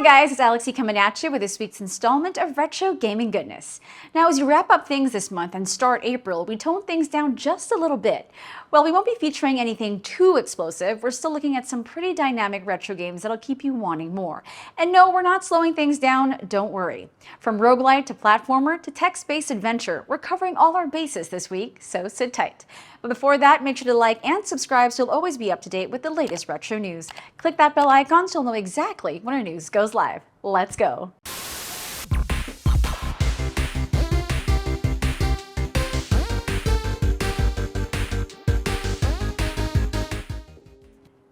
guys, it's Alexi coming at you with this week's installment of Retro Gaming Goodness. Now, as you wrap up things this month and start April, we tone things down just a little bit. While we won't be featuring anything too explosive, we're still looking at some pretty dynamic retro games that'll keep you wanting more. And no, we're not slowing things down, don't worry. From roguelite to platformer to text-based adventure, we're covering all our bases this week, so sit tight. But before that, make sure to like and subscribe so you'll always be up to date with the latest retro news. Click that bell icon so you'll know exactly when our news goes live. Let's go!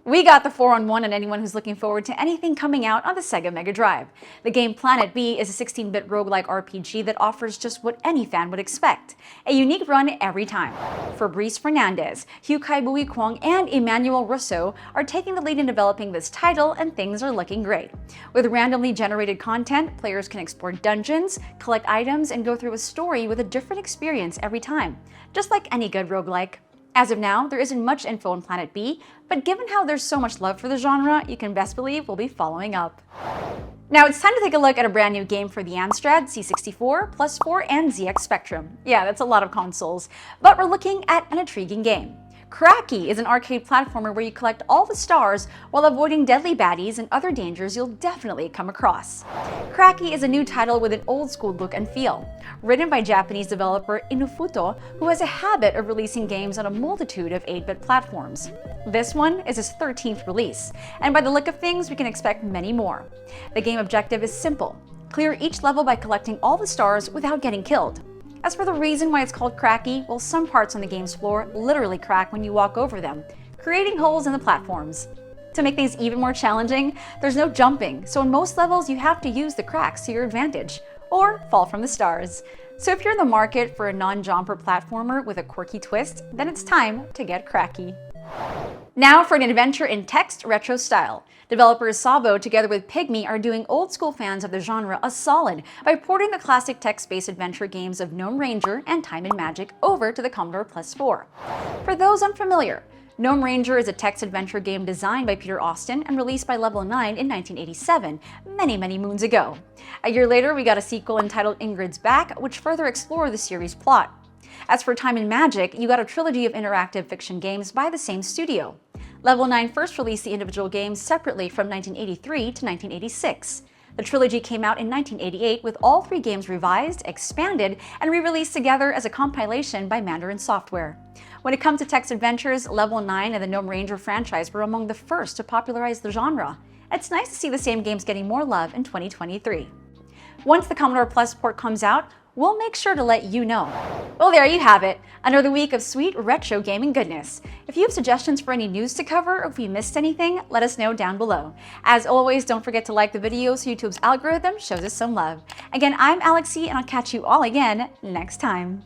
We got the 4-on-1 on anyone who's looking forward to anything coming out on the Sega Mega Drive. The game Planet B is a 16-bit roguelike RPG that offers just what any fan would expect. A unique run every time. Fabrice Fernandez, Hukai Bui Kwong, and Emmanuel Rousseau are taking the lead in developing this title, and things are looking great. With randomly generated content, players can explore dungeons, collect items, and go through a story with a different experience every time. Just like any good roguelike. As of now, there isn't much info on Planet B, but given how there's so much love for the genre, you can best believe we'll be following up. Now it's time to take a look at a brand new game for the Amstrad C64, Plus4, and ZX Spectrum. Yeah, that's a lot of consoles, but we're looking at an intriguing game. Cracky is an arcade platformer where you collect all the stars while avoiding deadly baddies and other dangers you'll definitely come across. Cracky is a new title with an old-school look and feel. Written by Japanese developer Inufuto, who has a habit of releasing games on a multitude of 8-bit platforms. This one is his 13th release, and by the look of things, we can expect many more. The game objective is simple. Clear each level by collecting all the stars without getting killed. As for the reason why it's called Cracky, well, some parts on the game's floor literally crack when you walk over them, creating holes in the platforms. To make things even more challenging, there's no jumping, so in most levels you have to use the cracks to your advantage, or fall from the stars. So if you're in the market for a non-jumper platformer with a quirky twist, then it's time to get Cracky. Now for an adventure in text retro style. Developers Sabo together with Pygmy are doing old-school fans of the genre a solid by porting the classic text-based adventure games of Gnome Ranger and Time and Magic over to the Commodore Plus4. For those unfamiliar, Gnome Ranger is a text adventure game designed by Peter Austin and released by Level 9 in 1987, many moons ago. A year later, we got a sequel entitled Ingrid's Back, which further explored the series' plot. As for Time and Magic, you got a trilogy of interactive fiction games by the same studio. Level 9 first released the individual games separately from 1983 to 1986. The trilogy came out in 1988 with all 3 games revised, expanded, and re-released together as a compilation by Mandarin Software. When it comes to text adventures, Level 9 and the Gnome Ranger franchise were among the first to popularize the genre. It's nice to see the same games getting more love in 2023. Once the Commodore Plus port comes out, we'll make sure to let you know. Well, there you have it. Another week of sweet retro gaming goodness. If you have suggestions for any news to cover or if we missed anything, let us know down below. As always, don't forget to like the video so YouTube's algorithm shows us some love. Again, I'm Alexi, and I'll catch you all again next time.